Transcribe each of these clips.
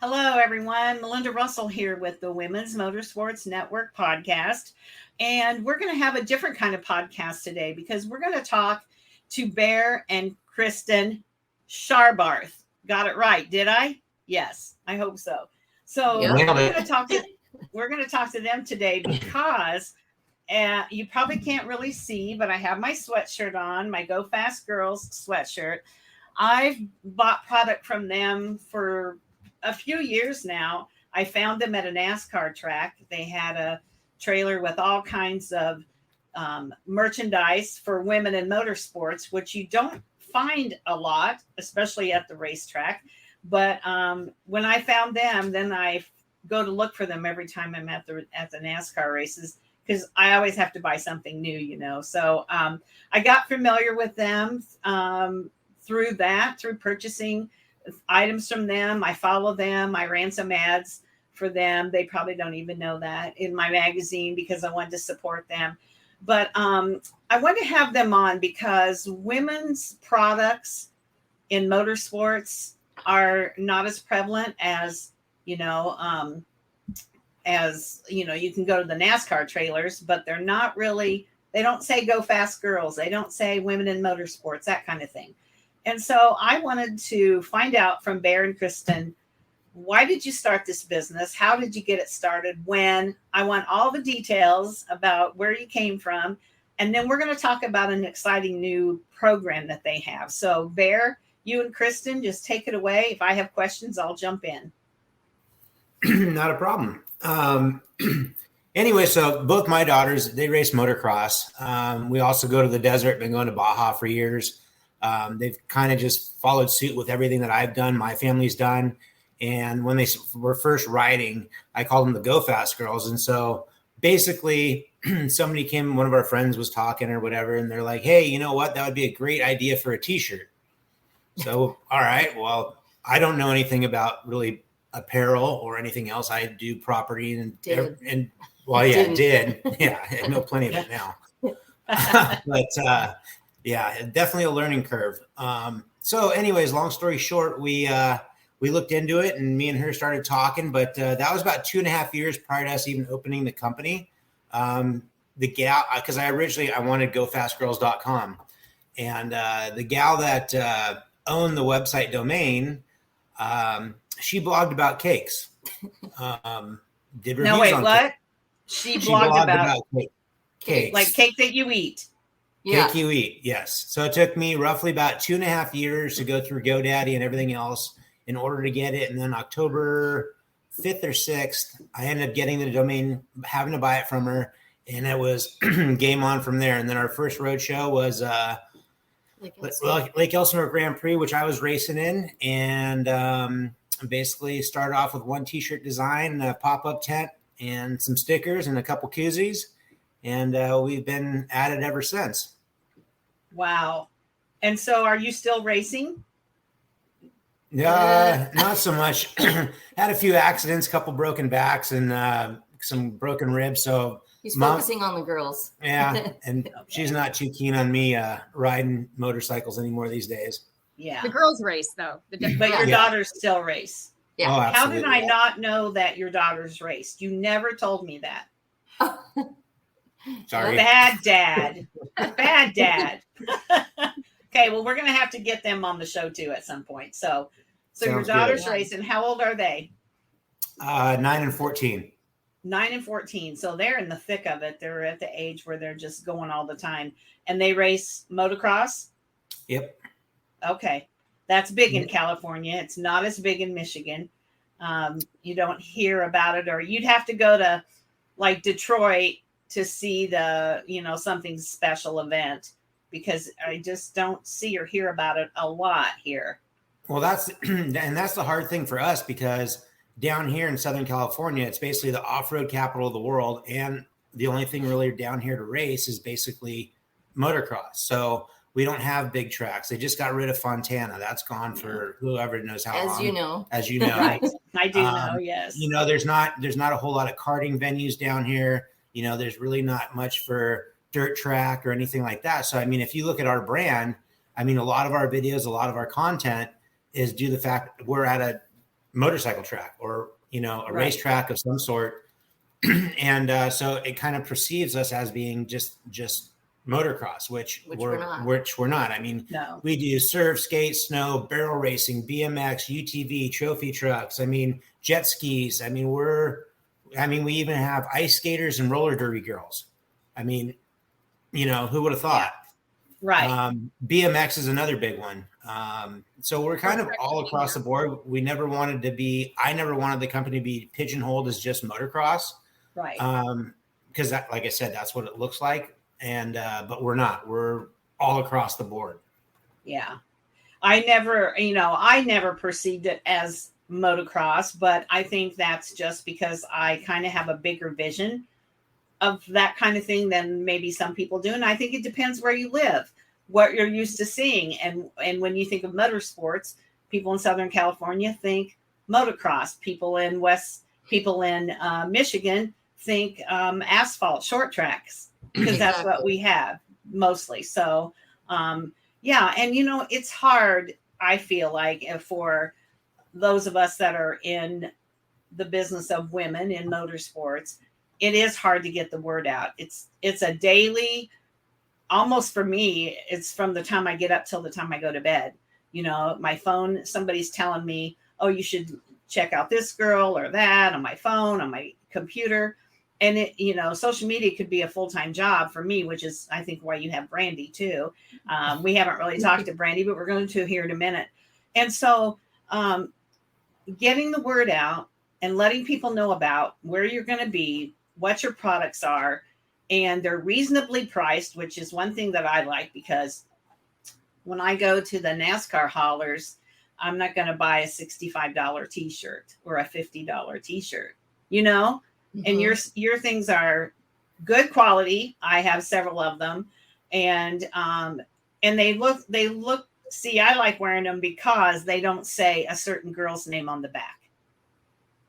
Hello, everyone. Melinda Russell here with the Women's Motorsports Network podcast. And we're going to have a different kind of podcast today because we're going to talk to Bear and Kristen Sharbarth. Got it right, did I? Yes, I hope so. So we're going to talk to them today because you probably can't really see, but I have my sweatshirt on, my GoFastGirls sweatshirt. I've bought product from them for a few years now. I found them at a NASCAR track. They had a trailer with all kinds of merchandise for women in motorsports, which you don't find a lot, especially at the racetrack. But when I found them, then I go to look for them every time I'm at the NASCAR races because I always have to buy something new, So I got familiar with them through purchasing items from them. I follow them. I ran some ads for them. They probably don't even know that in my magazine because I wanted to support them. But I want to have them on because women's products in motorsports are not as prevalent as, you can go to the NASCAR trailers, but they're not really, they don't say Go Fast Girls. They don't say women in motorsports, that kind of thing. And so I wanted to find out from Bear and Kristen, why did you start this business? How did you get it started? When? I want all the details about where you came from. And then we're going to talk about an exciting new program that they have. So Bear, you and Kristen, just take it away. If I have questions, I'll jump in. Not a problem. Anyway, so both my daughters, they race motocross. We also go to the desert, been going to Baja for years. They've kind of just followed suit with everything that I've done, my family's done. And when they were first riding, I called them the Go Fast Girls. And so basically somebody came, one of our friends was talking or whatever, and they're like, hey, you know what? That would be a great idea for a t-shirt. So, all right, well, I don't know anything about really apparel or anything else. I do property and did. Yeah, I know plenty of it now. But yeah, definitely a learning curve. So anyways, long story short, we looked into it and me and her started talking, but that was about 2.5 years prior to us even opening the company. The gal, because I wanted GoFastGirls.com, and the gal that owned the website domain, she blogged about cakes. Did reviews no, wait, on what? Cake. She blogged about cakes. Like cake that you eat. Yeah. Cake you eat, yes. So it took me roughly about 2.5 years to go through GoDaddy and everything else in order to get it. And then October 5th or 6th, I ended up getting the domain, having to buy it from her. And it was game on from there. And then our first road show was Lake Elsinore Grand Prix, which I was racing in. And basically started off with one t-shirt design, a pop-up tent, and some stickers and a couple koozies. And we've been at it ever since. Wow. And so are you still racing? Not so much. Had a few accidents, couple broken backs and some broken ribs. So he's focusing on the girls. Yeah. And okay. She's not too keen on me riding motorcycles anymore these days. Yeah. The girls race though. But your daughters still race. Yeah. Oh, how did I not know that your daughters raced? You never told me that. Sorry. Bad dad. Bad dad. Okay, well, we're going to have to get them on the show too at some point. So your daughters racing. How old are they? 9 and 14. 9 and 14. So they're in the thick of it. They're at the age where they're just going all the time. And they race motocross? Yep. Okay. That's big in California. It's not as big in Michigan. You don't hear about it, or you'd have to go to like Detroit to see the, something special event, because I just don't see or hear about it a lot here. Well, that's the hard thing for us, because down here in Southern California, it's basically the off-road capital of the world. And the only thing really down here to race is basically motocross. So we don't have big tracks. They just got rid of Fontana. That's gone for whoever knows how long. As you know. Right. I do know, yes. There's not a whole lot of karting venues down here. There's really not much for dirt track or anything like that. So, if you look at our brand, a lot of our videos, a lot of our content is due to the fact that we're at a motorcycle track or, a Right. racetrack of some sort. And so it kind of perceives us as being just motocross, which we're not. I mean, No. we do surf, skate, snow, barrel racing, BMX, UTV, trophy trucks. I mean, jet skis. I mean, we even have ice skaters and roller derby girls. I mean, who would have thought? Yeah. Right. BMX is another big one. So we're kind of all across the board. I never wanted the company to be pigeonholed as just motocross. Right. Because like I said, that's what it looks like. And, but we're not, we're all across the board. Yeah. I never perceived it as motocross, but I think that's just because I kind of have a bigger vision of that kind of thing than maybe some people do. And I think it depends where you live, what you're used to seeing. And when you think of motorsports, people in Southern California think motocross. People in Michigan think asphalt short tracks, because that's what we have mostly. So, yeah. And, it's hard, I feel like, for those of us that are in the business of women in motorsports, it is hard to get the word out. It's a daily, almost for me, it's from the time I get up till the time I go to bed. My phone, somebody's telling me, oh, you should check out this girl or that on my phone, on my computer. And it, social media could be a full-time job for me, which is, I think, why you have Brandy too. We haven't really talked to Brandy, but we're going to here in a minute. And so getting the word out and letting people know about where you're going to be, what your products are, and they're reasonably priced, which is one thing that I like, because when I go to the NASCAR haulers, I'm not going to buy a $65 t-shirt or a $50 t-shirt, and your things are good quality. I have several of them, and they look, see, I like wearing them because they don't say a certain girl's name on the back.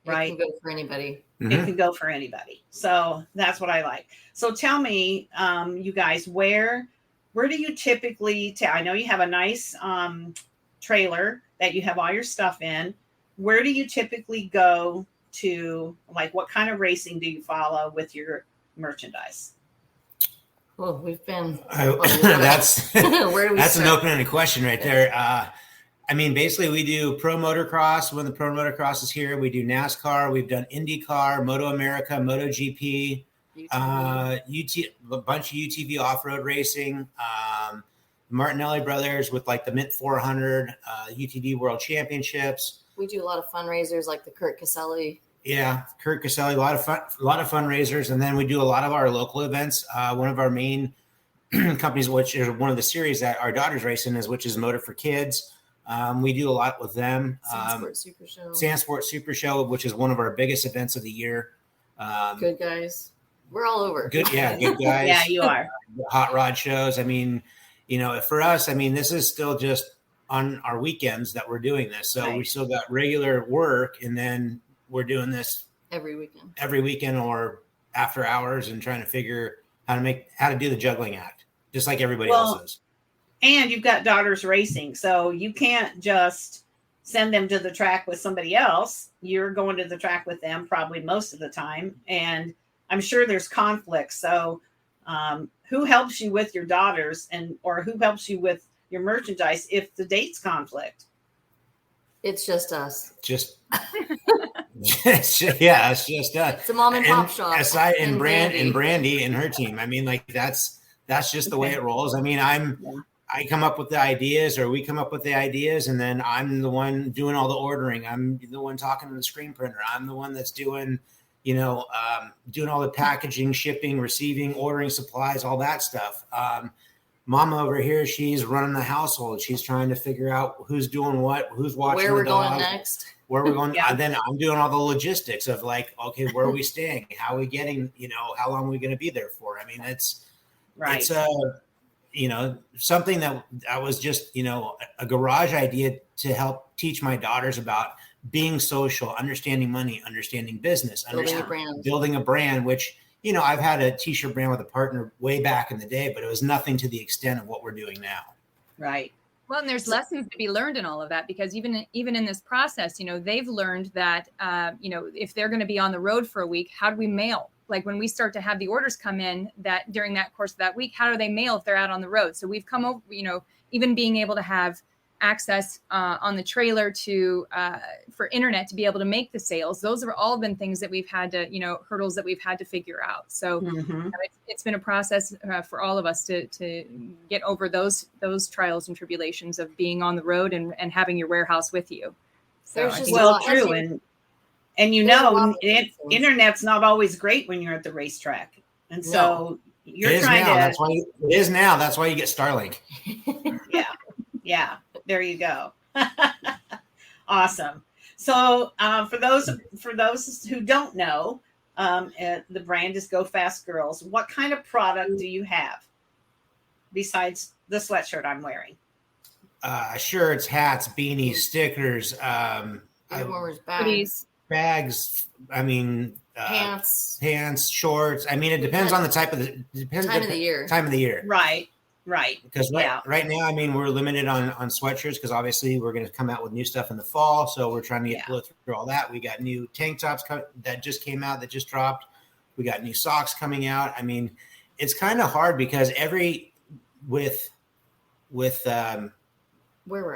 Right. It can go for anybody. Mm-hmm. It can go for anybody. So that's what I like. So tell me, you guys, where do you typically, I know you have a nice trailer that you have all your stuff in. Where do you typically go to? Like, what kind of racing do you follow with your merchandise? Well, we've been. That's that's an open-ended question right there. Basically, we do pro motocross when the pro motocross is here. We do NASCAR. We've done IndyCar, Moto America, MotoGP, a bunch of UTV off-road racing. Martinelli brothers with like the Mint 400, UTV World Championships. We do a lot of fundraisers like the Kurt Caselli. Yeah, Kurt Caselli, a lot of fundraisers, and then we do a lot of our local events. One of our main companies, which is one of the series that our daughter's racing is, which is Motor for Kids. We do a lot with them. Sandsport Super Show, which is one of our biggest events of the year. Good guys. We're all over. Good guys. Yeah, you are. Hot rod shows. For us, this is still just on our weekends that we're doing this. So we still got regular work, and then we're doing this every weekend or after hours, and trying to figure how to do the juggling act, just like everybody else is. And you've got daughters racing, so you can't just send them to the track with somebody else. You're going to the track with them probably most of the time. And I'm sure there's conflicts. So who helps you with your daughters or who helps you with your merchandise if the dates conflict? It's just us. It's just us. It's a mom and pop shop. Aside and Brandy and her team. That's just the way it rolls. I come up with the ideas, or we come up with the ideas, and then I'm the one doing all the ordering. I'm the one talking to the screen printer. I'm the one that's doing, doing all the packaging, shipping, receiving, ordering supplies, all that stuff. Mama over here, she's running the household. She's trying to figure out who's doing what, who's watching where we're going next. Where we're going. Yeah. Then I'm doing all the logistics of like, okay, where are we staying? How are we getting, how long are we going to be there for? It's right. It's something that was just, a garage idea to help teach my daughters about being social, understanding money, understanding business, building a brand, which, I've had a t-shirt brand with a partner way back in the day, but it was nothing to the extent of what we're doing now. Right. Well, and there's lessons to be learned in all of that, because even in this process, they've learned that, if they're going to be on the road for a week, how do we mail? Like when we start to have the orders come in that during that course of that week, how do they mail if they're out on the road? So we've come over, even being able to have access on the trailer to for internet to be able to make the sales. Those have all been things that we've had to, hurdles that we've had to figure out. So it's been a process for all of us to get over those trials and tribulations of being on the road and having your warehouse with you. So true. And internet's not always great when you're at the racetrack. And so you're trying to. It is now. That's why you get Starlink. Yeah. There you go. Awesome. So for those who don't know, the brand is GoFastGirls. What kind of product do you have besides the sweatshirt I'm wearing? Shirts, hats, beanies, stickers, bags. I mean, pants, shorts. I mean, it depends on the time of the year. Right. Because right now, I mean, we're limited on sweatshirts because obviously we're going to come out with new stuff in the fall. So we're trying to blow through all that. We got new tank tops that just came out, that just dropped. We got new socks coming out. I mean, it's kind of hard because with where we're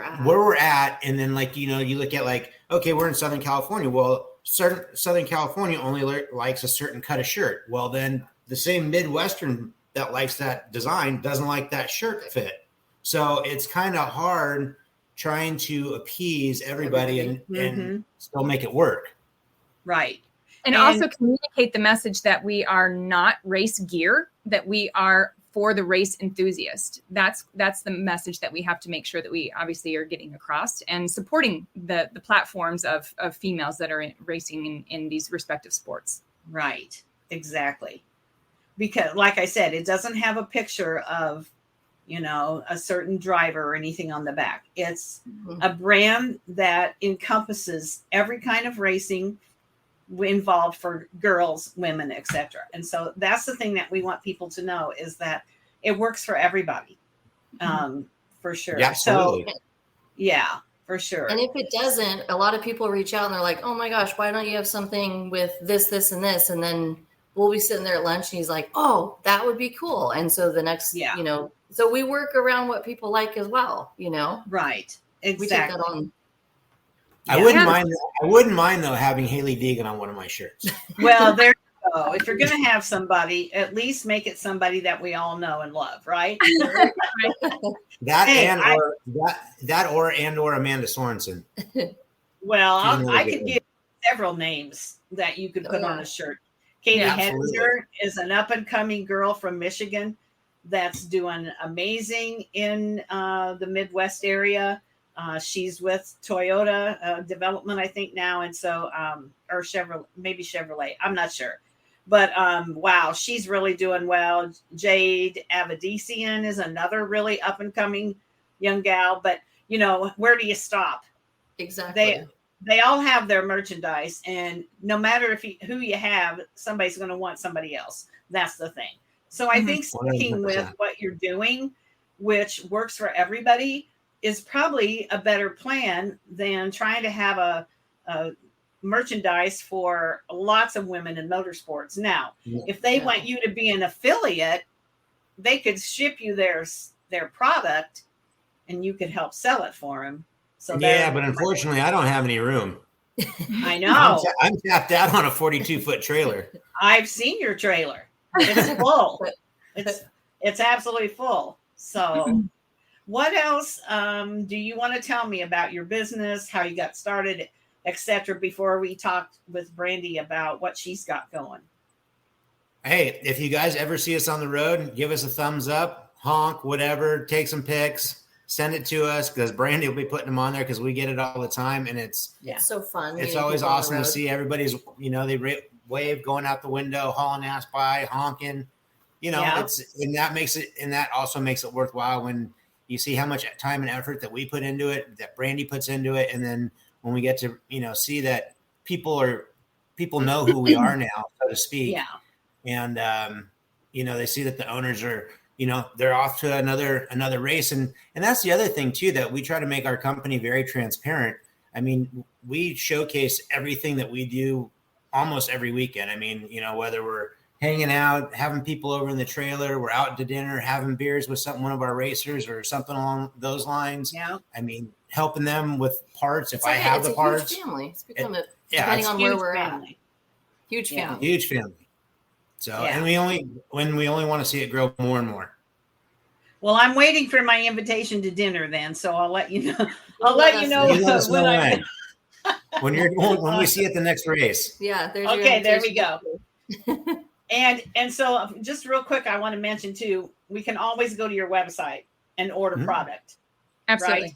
at. And then you look at okay, we're in Southern California. Well, Southern California only likes a certain cut of shirt. Well, then the same Midwestern that likes that design doesn't like that shirt fit. So it's kind of hard trying to appease everybody and still make it work. Right. And also communicate the message that we are not race gear, that we are for the race enthusiast. That's the message that we have to make sure that we obviously are getting across, and supporting the platforms of females that are racing in these respective sports. Right. Exactly. Because like I said, it doesn't have a picture of, a certain driver or anything on the back. It's a brand that encompasses every kind of racing involved for girls, women, etc. And so that's the thing that we want people to know, is that it works for everybody, for sure. Yeah, absolutely. So, yeah, for sure. And if it doesn't, a lot of people reach out and they're like, oh my gosh, why don't you have something with this, and this? And then we'll be sitting there at lunch and he's like, oh, that would be cool. And so the next, so we work around what people like as well, Right. Exactly. We take that on. I wouldn't mind though having Haley Deegan on one of my shirts. Well, there you go. If you're going to have somebody, at least make it somebody that we all know and love, right? or Amanda Sorensen. Well, I could give several names that you could put on a shirt. Katie Henninger is an up and coming girl from Michigan that's doing amazing in the Midwest area. She's with Toyota Development, I think now. And so, or Chevrolet, I'm not sure, but wow, she's really doing well. Jade Avadisian is another really up and coming young gal, but where do you stop? Exactly. They all have their merchandise, and no matter who you have, somebody's going to want somebody else. That's the thing. So I think sticking with what you're doing, which works for everybody, is probably a better plan than trying to have a merchandise for lots of women in motorsports. Now, if they want you to be an affiliate, they could ship you their product and you could help sell it for them. So but unfortunately I don't have any room. I know. I'm tapped out on a 42-foot trailer. I've seen your trailer. It's full. It's absolutely full. So what else do you want to tell me about your business, how you got started, etc., before we talk with Brandy about what she's got going? Hey, if you guys ever see us on the road, give us a thumbs up, honk, whatever, take some pics, send it to us, because Brandy will be putting them on there because we get it all the time, and it's so fun. It's always awesome to see everybody's, they wave going out the window, hauling ass by, honking. That also makes it worthwhile when you see how much time and effort that we put into it, that Brandy puts into it, and then when we get to see that people know who we are now, so to speak. Yeah. And they see that the owners are they're off to another race. And that's the other thing too, that we try to make our company very transparent. I mean, we showcase everything that we do almost every weekend. I mean, whether we're hanging out, having people over in the trailer, we're out to dinner, having beers with one of our racers or something along those lines. Yeah. I mean, helping them with parts. If I have the parts. Huge family. It's become depending on where we're at. Huge family. Huge family. So, and we only want to see it grow more and more. Well, I'm waiting for my invitation to dinner then, so I'll let you know. When we see it the next race. Yeah. Okay. There we go. And so just real quick, I want to mention too, we can always go to your website and order product. Absolutely.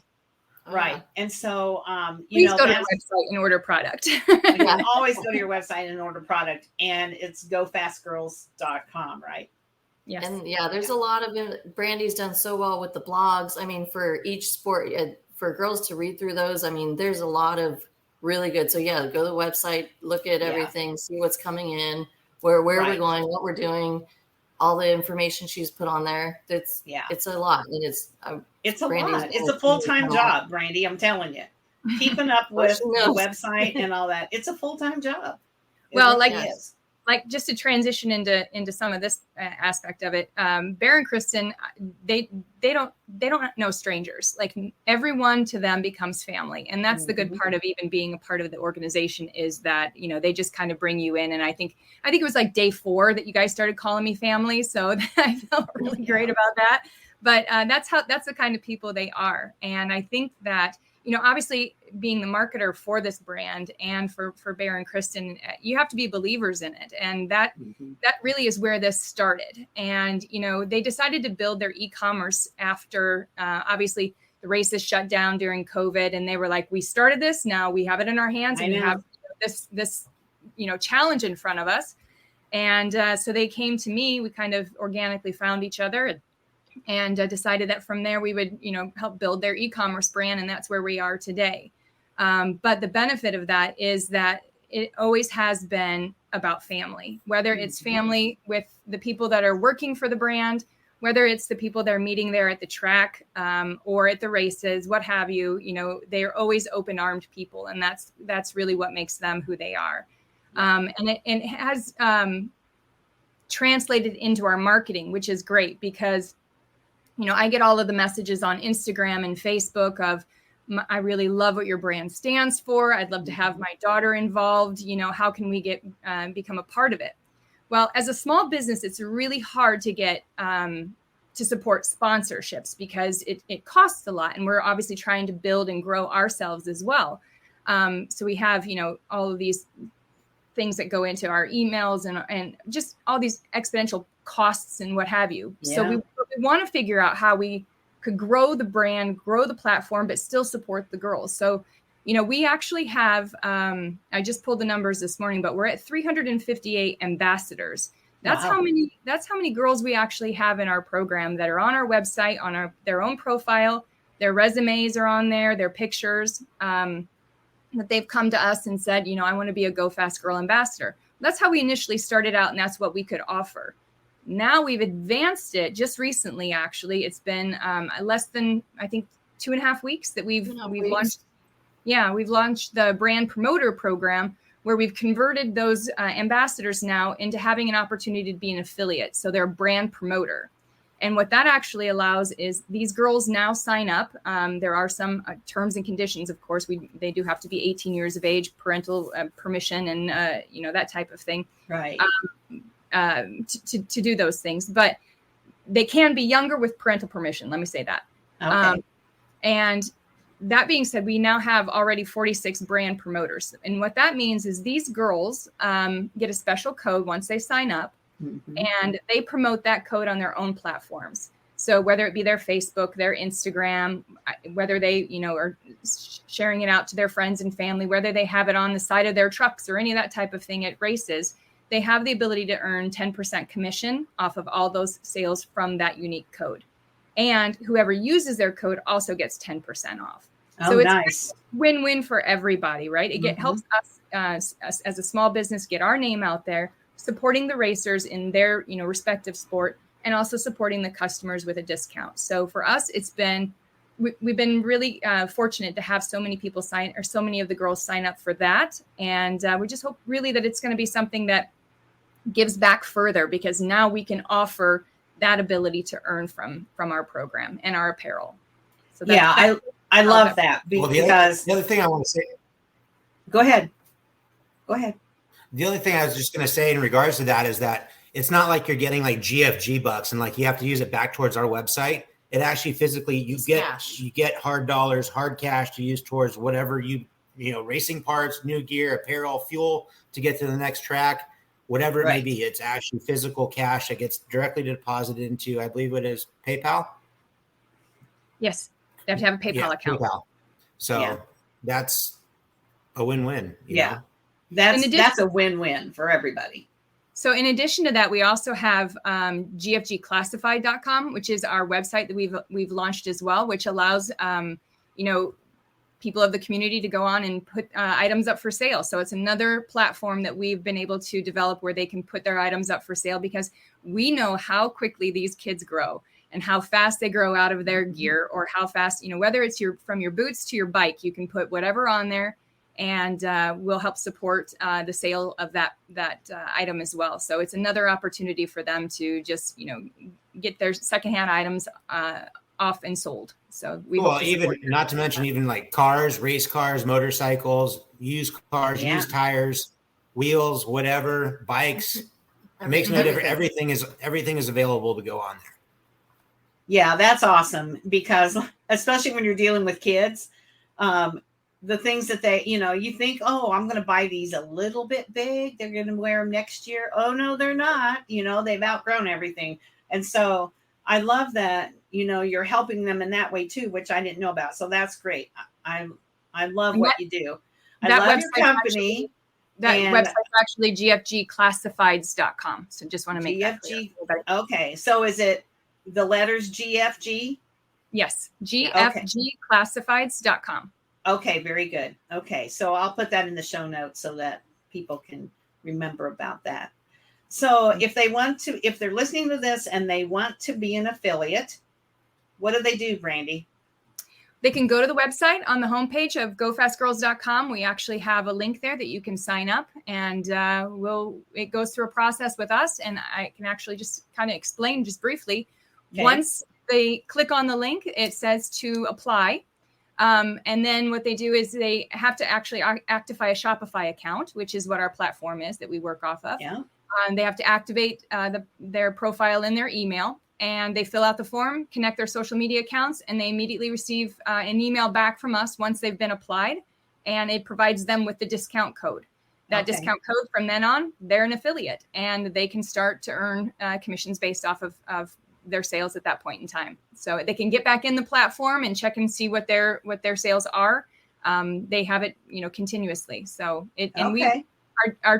Right. And so, please go to the website and order product. You can always go to your website and order product, and it's GoFastGirls.com, right? Yes. And there's a lot of Brandy's done so well with the blogs. I mean, for each sport, for girls to read through those, I mean, there's a lot of really good. So go to the website, look at everything, see what's coming in, where we're going, what we're doing, all the information she's put on there. It's a lot. And it's a lot. It's a full-time job, Brandy. I'm telling you, keeping up with the website and all that. It's a full-time job. Well, like just to transition into some of this aspect of it, Bear and Kristen, they don't know strangers. Like everyone to them becomes family, and that's the good part of even being a part of the organization is that they just kind of bring you in. And I think it was like day 4 that you guys started calling me family, so I felt really great about that. But that's the kind of people they are, and I think that. Obviously being the marketer for this brand and for Bear and Kristen, you have to be believers in it. And that really is where this started. And, they decided to build their e-commerce after, obviously the races shut down during COVID. And they were like, we started this, now we have it in our hands and we have this challenge in front of us. And so they came to me, we kind of organically found each other and decided that from there we would, help build their e-commerce brand. And that's where we are today. But the benefit of that is that it always has been about family, whether it's family with the people that are working for the brand, whether it's the people that are meeting there at the track or at the races, what have you, they are always open-armed people. And that's really what makes them who they are. And it has translated into our marketing, which is great because I get all of the messages on Instagram and Facebook of, I really love what your brand stands for. I'd love to have my daughter involved. How can we become a part of it? Well, as a small business, it's really hard to get to support sponsorships because it costs a lot. And we're obviously trying to build and grow ourselves as well. So we have, all of these things that go into our emails and just all these exponential costs and what have you. Yeah. So we want to figure out how we could grow the brand, grow the platform, but still support the girls. So, we actually have, I just pulled the numbers this morning, but we're at 358 ambassadors. That's how many girls we actually have in our program that are on our website, on their own profile. Their resumes are on there, their pictures, that they've come to us and said, I want to be a Go Fast Girl ambassador. That's how we initially started out, and that's what we could offer. Now we've advanced it just recently, actually. It's been less than, I think, 2.5 weeks that we've launched. Yeah, we've launched the brand promoter program where we've converted those ambassadors now into having an opportunity to be an affiliate. So they're a brand promoter. And what that actually allows is these girls now sign up. There are some terms and conditions, of course. They do have to be 18 years of age, parental permission, and that type of thing. Right. To do those things, but they can be younger with parental permission. Let me say that. Okay. And that being said, we now have already 46 brand promoters. And what that means is these girls get a special code once they sign up. Mm-hmm. And they promote that code on their own platforms. So whether it be their Facebook, their Instagram, whether they, are sharing it out to their friends and family, whether they have it on the side of their trucks or any of that type of thing at races, they have the ability to earn 10% commission off of all those sales from that unique code. And whoever uses their code also gets 10% off. So it's nice. Win-win for everybody, right? It helps us as a small business get our name out there, supporting the racers in their respective sport, and also supporting the customers with a discount. So for us, we've been really fortunate to have so many people so many of the girls sign up for that. And we just hope really that it's going to be something that gives back further, because now we can offer that ability to earn from our program and our apparel. So I love that because the other thing I want to say. Go ahead. The other thing I was just going to say in regards to that is that it's not like you're getting like GFG bucks and like you have to use it back towards our website. It actually physically you get hard dollars, hard cash to use towards whatever racing parts, new gear, apparel, fuel to get to the next track, whatever it may be. It's actually physical cash that gets directly deposited into, I believe it is PayPal. Yes, they have to have a PayPal account. PayPal. So that's a win-win. You know? That's a win-win for everybody. So in addition to that, we also have GFGclassified.com, which is our website that we've launched as well, which allows people of the community to go on and put items up for sale. So it's another platform that we've been able to develop where they can put their items up for sale, because we know how quickly these kids grow and how fast they grow out of their gear, or how fast, whether it's from your boots to your bike, you can put whatever on there, and we'll help support the sale of that item as well. So it's another opportunity for them to just, get their secondhand items off and sold. So even not to mention even like cars, race cars, motorcycles, used cars, used tires, wheels, whatever, bikes. It makes no difference. Everything is available to go on there. Yeah, that's awesome, because especially when you're dealing with kids, the things that they, you think, oh, I'm going to buy these a little bit big. They're going to wear them next year. Oh, no, they're not. They've outgrown everything. And so I love that, you're helping them in that way too, which I didn't know about. So that's great. I love what you do. I love your company. Website's actually GFGclassifieds.com. So just want to make that clear. Okay. So is it the letters GFG? Yes. GFGclassifieds.com. Okay, very good. Okay, so I'll put that in the show notes so that people can remember about that. So if they're listening to this and they want to be an affiliate, what do they do, Brandy? They can go to the website on the homepage of GoFastGirls.com. We actually have a link there that you can sign up, and it goes through a process with us, and I can actually just kind of explain just briefly. Okay. Once they click on the link, it says to apply. And then what they do is they have to actually activate a Shopify account, which is what our platform is that we work off of. Yeah. They have to activate their profile in their email, and they fill out the form, connect their social media accounts, and they immediately receive an email back from us once they've been applied, and it provides them with the discount code. That discount code, from then on, they're an affiliate, and they can start to earn commissions based off of their sales at that point in time. So they can get back in the platform and check and see what their sales are. They have it, continuously. So our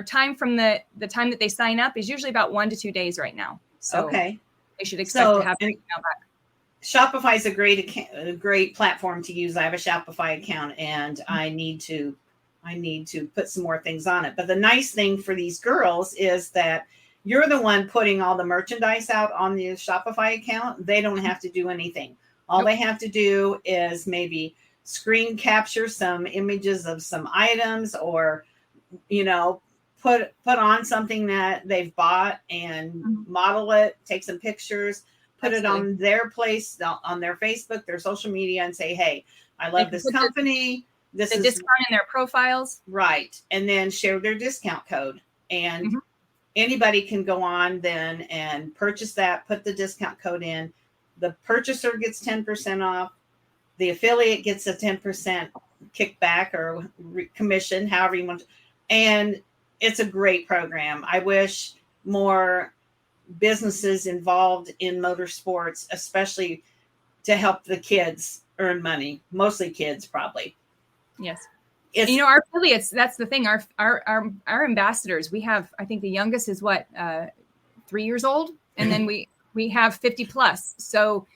time from the time that they sign up is usually about 1 to 2 days right now. So they should expect to have an email back. Shopify is a great platform to use. I have a Shopify account, and I need to put some more things on it. But the nice thing for these girls is that you're the one putting all the merchandise out on the Shopify account. They don't have to do anything. All they have to do is maybe screen capture some images of some items, or, put on something that they've bought and model it, take some pictures, put it on their place, on their Facebook, their social media, and say, hey, I love this company. This is discount in their profiles. Right. And then share their discount code. And anybody can go on then and purchase that, put the discount code in. The purchaser gets 10% off. The affiliate gets a 10% kickback or commission, however you want to. And it's a great program. I wish more businesses involved in motorsports, especially to help the kids earn money, mostly kids probably. Yes. Our affiliates, that's the thing. Our ambassadors, we have, I think the youngest is 3 years old. And then we have 50 plus. So,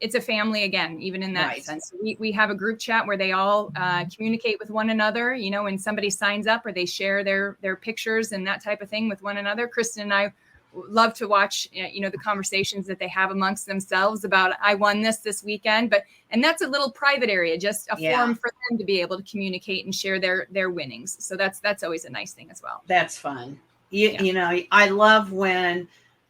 it's a family again, even in that sense. We have a group chat where they all communicate with one another, when somebody signs up or they share their pictures and that type of thing with one another. Kristen and I love to watch, the conversations that they have amongst themselves about, I won this weekend, and that's a little private area, just a forum for them to be able to communicate and share their winnings. So that's always a nice thing as well. That's fun. You know, I love when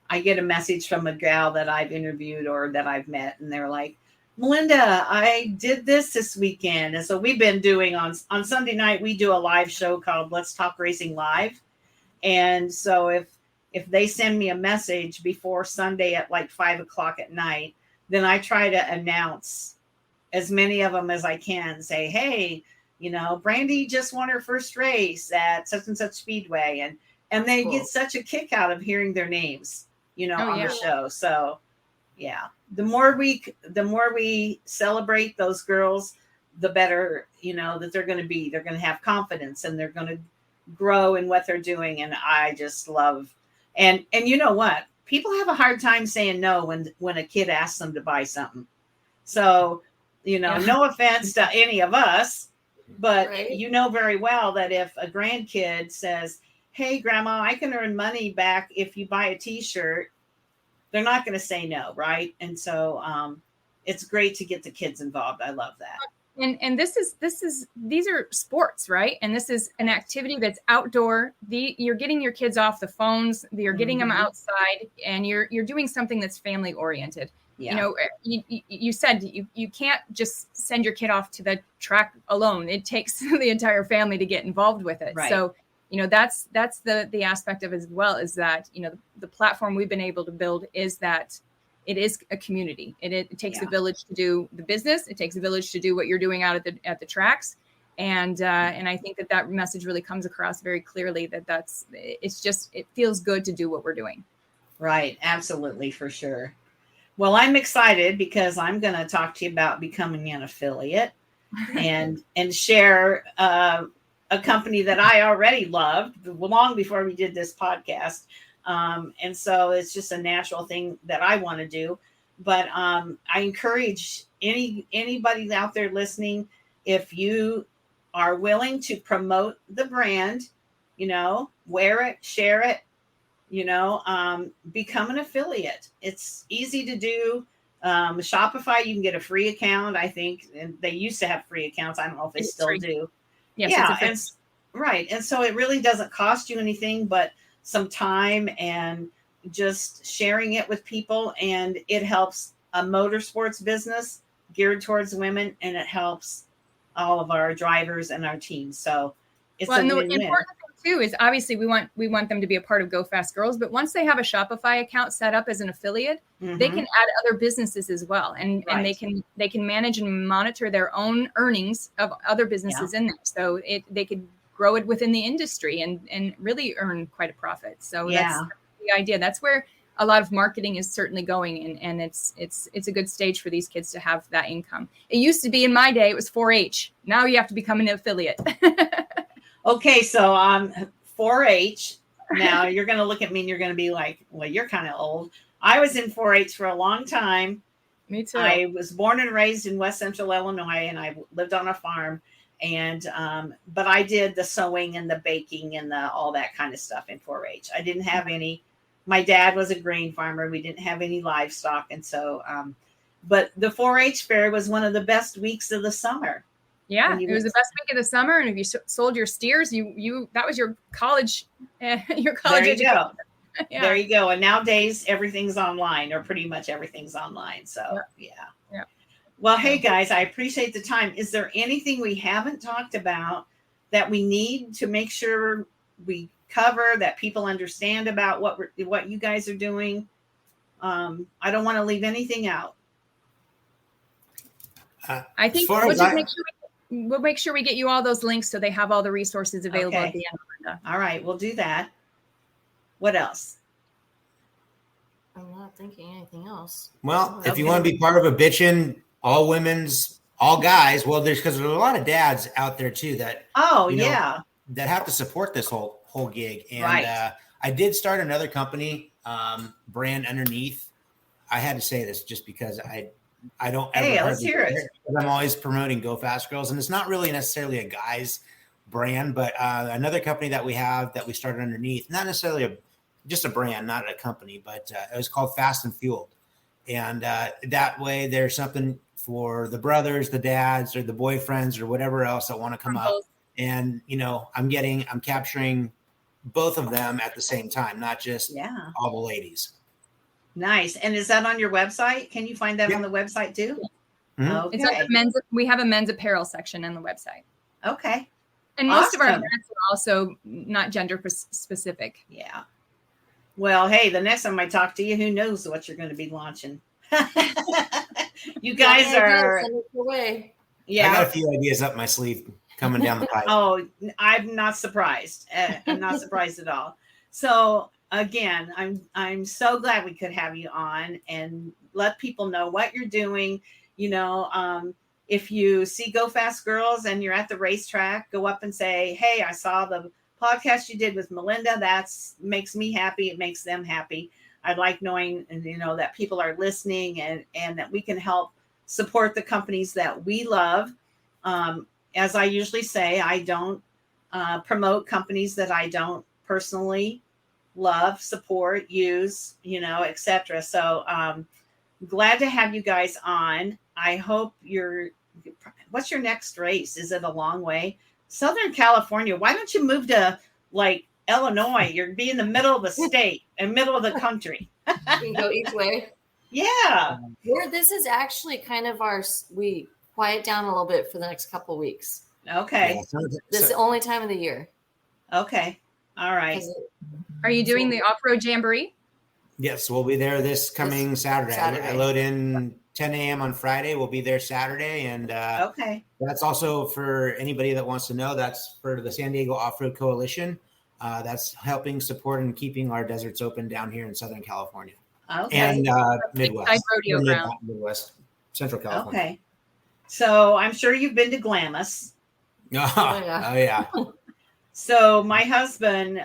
I get a message from a gal that I've interviewed or that I've met, and they're like, Melinda, I did this weekend. And so we've been doing on Sunday night, we do a live show called Let's Talk Racing Live. And so if they send me a message before Sunday at like 5:00 at night, then I try to announce as many of them as I can, say, hey, Brandy just won her first race at such and such speedway. And they get such a kick out of hearing their names, on the show. So yeah, the more we celebrate those girls, the better, that they're going to be. They're going to have confidence and they're going to grow in what they're doing. And I just love, and you know what? People have a hard time saying no when a kid asks them to buy something. So, no offense to any of us, but you know very well that if a grandkid says, hey, Grandma, I can earn money back if you buy a T-shirt, they're not going to say no, right? And so it's great to get the kids involved. I love that. And these are sports, right? And this is an activity that's outdoor. You're getting your kids off the phones. You're getting them outside, and you're doing something that's family oriented. Yeah. You said you can't just send your kid off to the track alone. It takes the entire family to get involved with it. Right. So that's the aspect of it as well, is that the platform we've been able to build is that it is a community. It takes a village to do the business. It takes a village to do what you're doing out at the tracks. And I think that message really comes across very clearly, it feels good to do what we're doing. Right. Absolutely. For sure. Well, I'm excited because I'm going to talk to you about becoming an affiliate and share a company that I already loved long before we did this podcast. And so it's just a natural thing that I want to do. But I encourage anybody out there listening, if you are willing to promote the brand, wear it, share it, become an affiliate. It's easy to do. Shopify, you can get a free account, I think. And they used to have free accounts. I don't know if they still do. Yes, yeah. Right. And so it really doesn't cost you anything but some time and just sharing it with people. And it helps a motorsports business geared towards women, and it helps all of our drivers and our teams. So it's a win-win. The important thing too is obviously we want them to be a part of GoFastGirls, but once they have a Shopify account set up as an affiliate, they can add other businesses as well. And they can manage and monitor their own earnings of other businesses in there. So they could grow it within the industry and really earn quite a profit. So that's the idea. That's where a lot of marketing is certainly going, and it's a good stage for these kids to have that income. It used to be, in my day, it was 4-H. Now you have to become an affiliate. Okay, so 4-H. Now you're going to look at me and you're going to be like, well, you're kind of old. I was in 4-H for a long time. Me too. I was born and raised in West Central Illinois, and I lived on a farm. And but I did the sewing and the baking and all that kind of stuff in 4-H. I didn't have any. My dad was a grain farmer. We didn't have any livestock, and so but the 4-H fair was one of the best weeks of the summer. Yeah, it was the best week of the summer, and if you sold your steers, you that was your college education. Go. Yeah. There you go. And nowadays everything's online, or pretty much everything's online. So yeah. Well, hey guys, I appreciate the time. Is there anything we haven't talked about that we need to make sure we cover, that people understand about what you guys are doing? I don't want to leave anything out. I think we'll make sure we get you all those links so they have all the resources available at the end, Linda. All right, we'll do that. What else? I'm not thinking anything else. Well, if you want to be part of a bitchin' all women's, all guys, well, there's a lot of dads out there too that that have to support this whole gig. And I did start another company, brand underneath. I had to say this just because I don't ever. Hey, let's hear it. I'm always promoting GoFastGirls, and it's not really necessarily a guy's brand, but another company that we have that we started underneath, not necessarily just a brand, not a company, but it was called Fast and Fueled. And that way there's something for the brothers, the dads, or the boyfriends, or whatever else that want to come up. And, I'm capturing both of them at the same time, not just all the ladies. Nice. And is that on your website? Can you find that on the website too? Mm-hmm. Okay. It's on the men's. We have a men's apparel section on the website. Okay. And most of our events are also not gender specific. Yeah. Well, hey, the next time I talk to you, who knows what you're going to be launching? You guys are. Yeah. I got a few ideas up my sleeve coming down the pipe. Oh, I'm not surprised. I'm not surprised at all. So again, I'm so glad we could have you on and let people know what you're doing. If you see GoFastGirls and you're at the racetrack, go up and say, hey, I saw the podcast you did with Melinda. That makes me happy. It makes them happy. I like knowing, that people are listening and that we can help support the companies that we love. As I usually say, I don't promote companies that I don't personally love, support, use, etc. So glad to have you guys on. I hope what's your next race? Is it a long way? Southern California. Why don't you move to Illinois? You're be in the middle of the state and middle of the country. You can go each way. Yeah. This is actually kind of we quiet down a little bit for the next couple of weeks. Okay. This is the only time of the year. Okay. All right. Are you doing the off-road jamboree? Yes, we'll be there this coming Saturday. I load in 10 a.m. on Friday. We'll be there Saturday. And okay. That's also for anybody that wants to know. That's for the San Diego Off-Road Coalition. That's helping support and keeping our deserts open down here in Southern California. Okay. And Midwest. Midwest, Central California. Okay. So I'm sure you've been to Glamis. Oh, yeah. So my husband,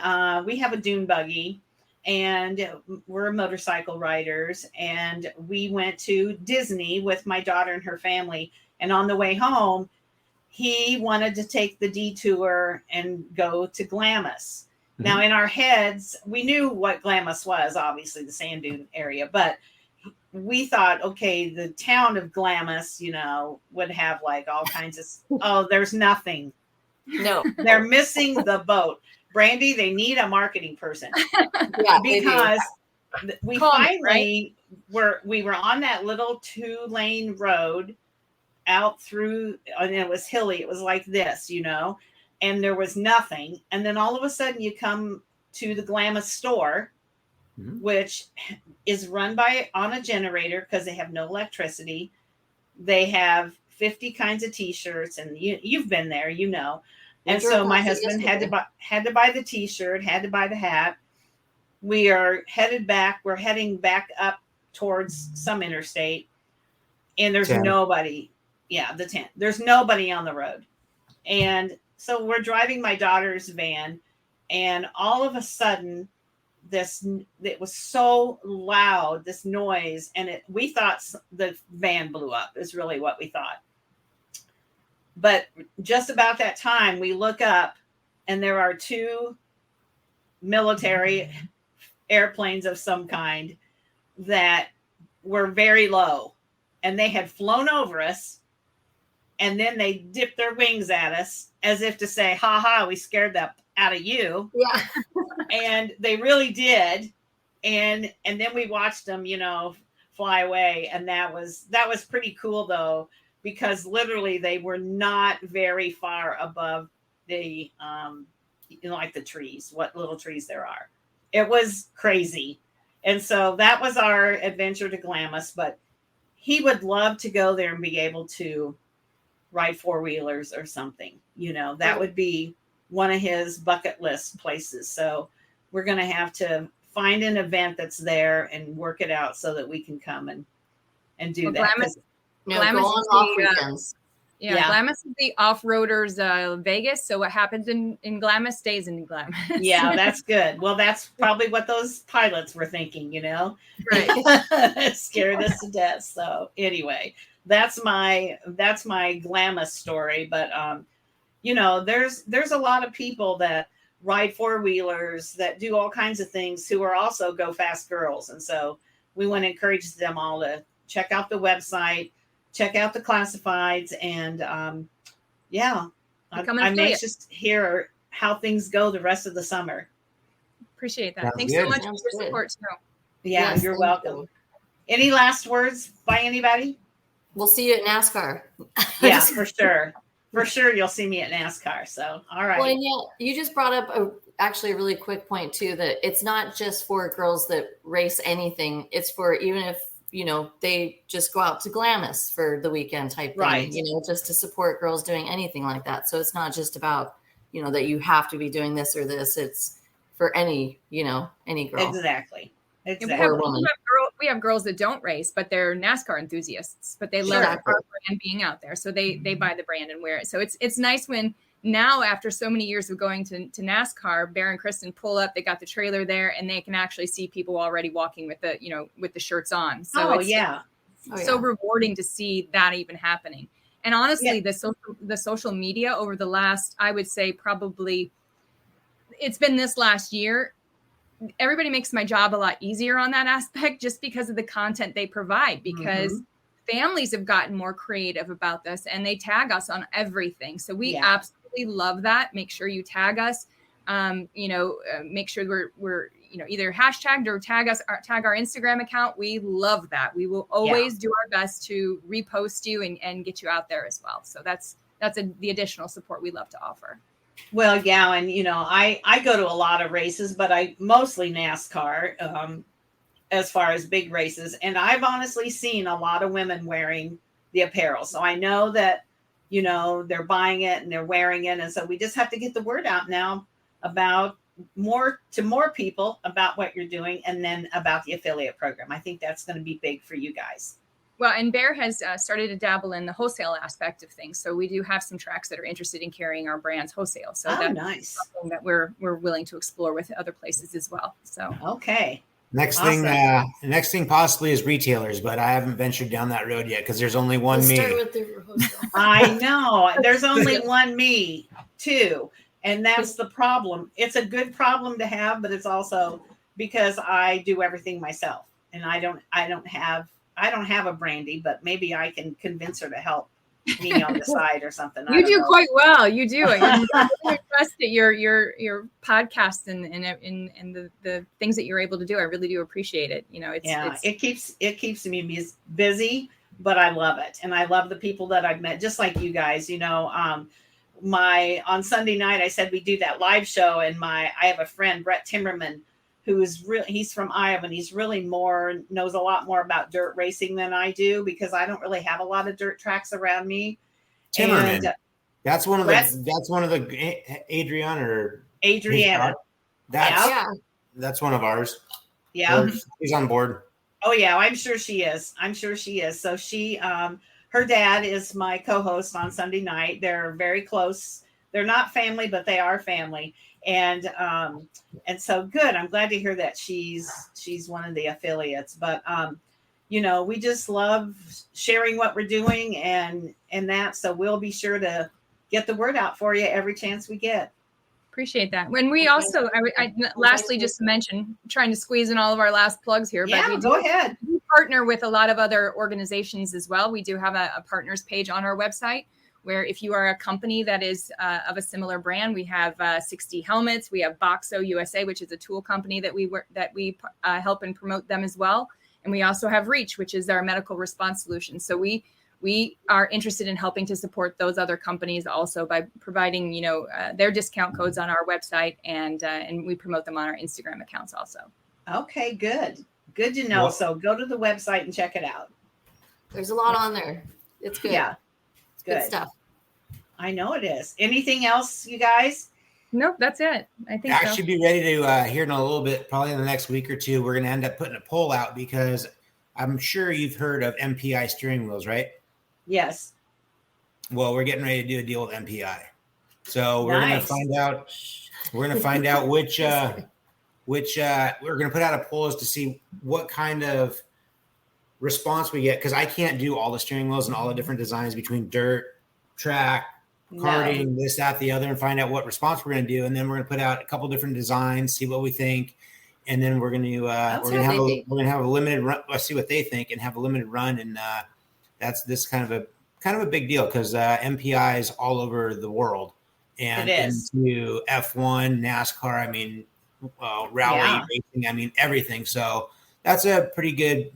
we have a dune buggy. And we're motorcycle riders, and we went to Disney with my daughter and her family. And on the way home, he wanted to take the detour and go to Glamis. Mm-hmm. Now, in our heads, we knew what Glamis was, obviously the sand dune area, but we thought, okay, the town of Glamis, would have all kinds of, there's nothing. No, they're missing the boat. Brandy, they need a marketing person. Because we finally we were on that little 2-lane road out through, and it was hilly. It was like this, and there was nothing. And then all of a sudden you come to the Glamis store, mm-hmm. which is run on a generator because they have no electricity. They have 50 kinds of t-shirts, and you've been there, And so my husband had to buy the t-shirt, had to buy the hat. We are headed back. We're heading back up towards some interstate, and there's 10. Nobody. Yeah, the 10. There's nobody on the road. And so we're driving my daughter's van, and all of a sudden it was so loud, this noise, and we thought the van blew up is really what we thought. But just about that time, we look up, and there are 2 military airplanes of some kind that were very low, and they had flown over us, and then they dipped their wings at us as if to say, ha ha, we scared that out of you. Yeah. And they really did. And then we watched them, fly away. And that was pretty cool, though, because literally they were not very far above the, the trees, what little trees there are. It was crazy. And so that was our adventure to Glamis, but he would love to go there and be able to ride 4-wheelers or something, that would be one of his bucket list places. So we're going to have to find an event that's there and work it out so that we can come and do that. Glamis go on off weekends. Glamis is the off-roaders Vegas. So what happens in Glamis stays in Glamis. Yeah, that's good. Well, that's probably what those pilots were thinking, Right. Scared us to death. So anyway, that's my Glamis story. But there's a lot of people that ride four-wheelers, that do all kinds of things, who are also GoFastGirls. And so we want to encourage them all to check out the website, check out the classifieds, and I'm anxious to hear how things go the rest of the summer. Appreciate that. Sounds Thanks good. so much Sounds for your good. support too. Yeah, Yes, you're thank welcome. you. Any last words by anybody? We'll see you at NASCAR. Yeah, for sure. For sure, you'll see me at NASCAR. So, all right. Well, and yeah, you just brought up actually a really quick point too, that it's not just for girls that race anything. It's for, even if, they just go out to Glamis for the weekend type thing, Right. Just to support girls doing anything like that. So it's not just about, that you have to be doing this or this. It's for any girl. Exactly. And Exactly. we have girls that don't race, but they're NASCAR enthusiasts, but they love our brand being out there. So they buy the brand and wear it. So it's nice when now, after so many years of going to NASCAR, Bear and Kristen pull up, they got the trailer there, and they can actually see people already walking with the shirts on. So it's so rewarding to see that even happening. And honestly, the social media over the last, I would say probably it's been this last year, everybody makes my job a lot easier on that aspect, just because of the content they provide, because families have gotten more creative about this and they tag us on everything. So we absolutely love that. Make sure you tag us, make sure we're either hashtagged or tag our Instagram account. We love that. We will always do our best to repost you and get you out there as well. So that's the additional support we love to offer. Well, yeah. And, I go to a lot of races, but I mostly NASCAR as far as big races. And I've honestly seen a lot of women wearing the apparel. So I know that, they're buying it and they're wearing it. And so we just have to get the word out now about more people about what you're doing, and then about the affiliate program. I think that's going to be big for you guys. Well, and Bear has started to dabble in the wholesale aspect of things. So we do have some tracks that are interested in carrying our brands wholesale. So that's nice. Something that we're willing to explore with other places as well. So okay. Next thing possibly is retailers, but I haven't ventured down that road yet because there's only one me. Start with the wholesale. I know. There's only one me too. And that's the problem. It's a good problem to have, but it's also because I do everything myself, and I don't have a Brandy, but maybe I can convince her to help me on the side or something. You do quite well. You do. I'm really impressed at your podcast and the things that you're able to do. I really do appreciate it. It keeps me busy, but I love it. And I love the people that I've met, just like you guys, on Sunday night, I said we do that live show, and I have a friend, Brett Timmerman, he's from Iowa, and he's really knows a lot more about dirt racing than I do, because I don't really have a lot of dirt tracks around me. Timmerman. And, that's one of the Adriana. That's one of ours. Yeah. She's on board. Oh yeah. I'm sure she is. So she, her dad is my co-host on Sunday night. They're very close. They're not family, but they are family. And so good. I'm glad to hear that she's one of the affiliates, but, we just love sharing what we're doing and that. So we'll be sure to get the word out for you every chance we get. Appreciate that. When we also, I lastly, just to mention, trying to squeeze in all of our last plugs here, but go ahead. We partner with a lot of other organizations as well. We do have a partners page on our website, where if you are a company that is of a similar brand, we have 60 helmets. We have Boxo USA, which is a tool company that we help and promote them as well. And we also have Reach, which is our medical response solution. So we are interested in helping to support those other companies also by providing, their discount codes on our website, and we promote them on our Instagram accounts also. Okay, good to know. Well, so go to the website and check it out. There's a lot on there. It's good. Yeah. Good stuff. I know it is. Anything else, you guys? Nope, that's it. I think I should be ready to here in a little bit, probably in the next week or two. We're going to end up putting a poll out, because I'm sure you've heard of MPI steering wheels, right? Yes. Well, we're getting ready to do a deal with MPI, so we're going to find out. We're going to find out which we're going to put out a poll as to see what kind of response we get, because I can't do all the steering wheels and all the different designs between dirt, track, carding, this, that, the other, and find out what response we're going to do. And then we're going to put out a couple different designs, see what we think. And then we're going to have a limited run. Let's see what they think and have a limited run. And that's this kind of a big deal because MPI is all over the world and into F1, NASCAR. I mean, rally racing. I mean, everything. So that's a pretty good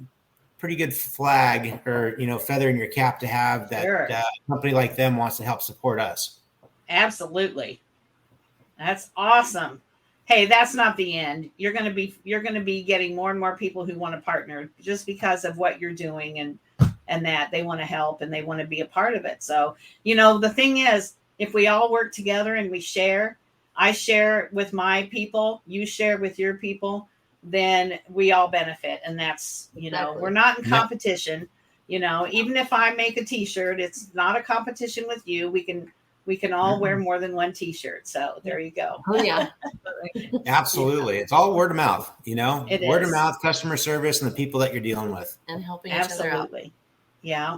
flag or, feather in your cap to have that a company like them wants to help support us. Absolutely. That's awesome. Hey, that's not the end. You're going to be getting more and more people who want to partner just because of what you're doing and that they want to help and they want to be a part of it. So, the thing is, if we all work together and we share, I share with my people, you share with your people, then we all benefit. And that's, Exactly. We're not in competition, even if I make a t-shirt, it's not a competition with you. We can all wear more than one t-shirt. So there you go. Oh yeah. Absolutely. It's all word of mouth, It word is. of mouth, customer service, and the people that you're dealing with. And helping each other out. Yeah.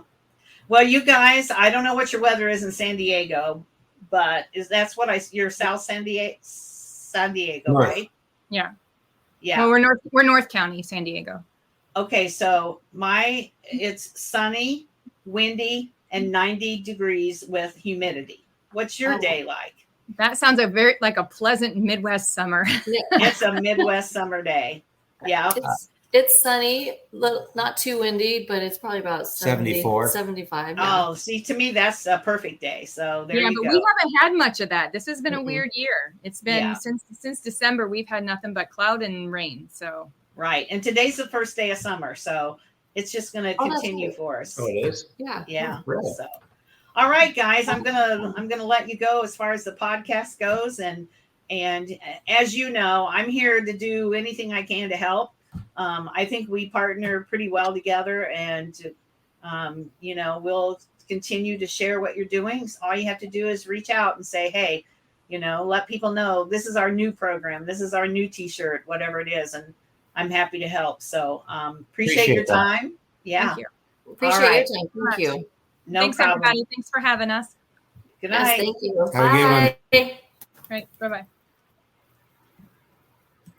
Well, you guys, I don't know what your weather is in San Diego, but you're South San Diego, North. right? Yeah. Yeah. Well, we're North County, San Diego. Okay, so it's sunny, windy, and 90 degrees with humidity. What's your day like? That sounds like a pleasant Midwest summer. Yeah. It's a Midwest summer day. Yeah. It's sunny, not too windy, but it's probably about 74. 75. Yeah. Oh, see, to me, that's a perfect day. So there you go. Yeah, but we haven't had much of that. This has been a weird year. It's been since December, we've had nothing but cloud and rain. So right. And today's the first day of summer. So it's just going to continue for us. Oh, it is? Yeah. Yeah. Really? So, all right, guys, I'm gonna let you go as far as the podcast goes. And as you know, I'm here to do anything I can to help. I think we partner pretty well together, and we'll continue to share what you're doing. So all you have to do is reach out and say, hey, let people know this is our new program, this is our new t-shirt, whatever it is, and I'm happy to help. So appreciate your time. Yeah. thank you. Appreciate your time. Thank you. No Thanks, problem. everybody. Thanks for having us. Good night. Yes, thank you. Have a good one. Bye. Right. Bye-bye.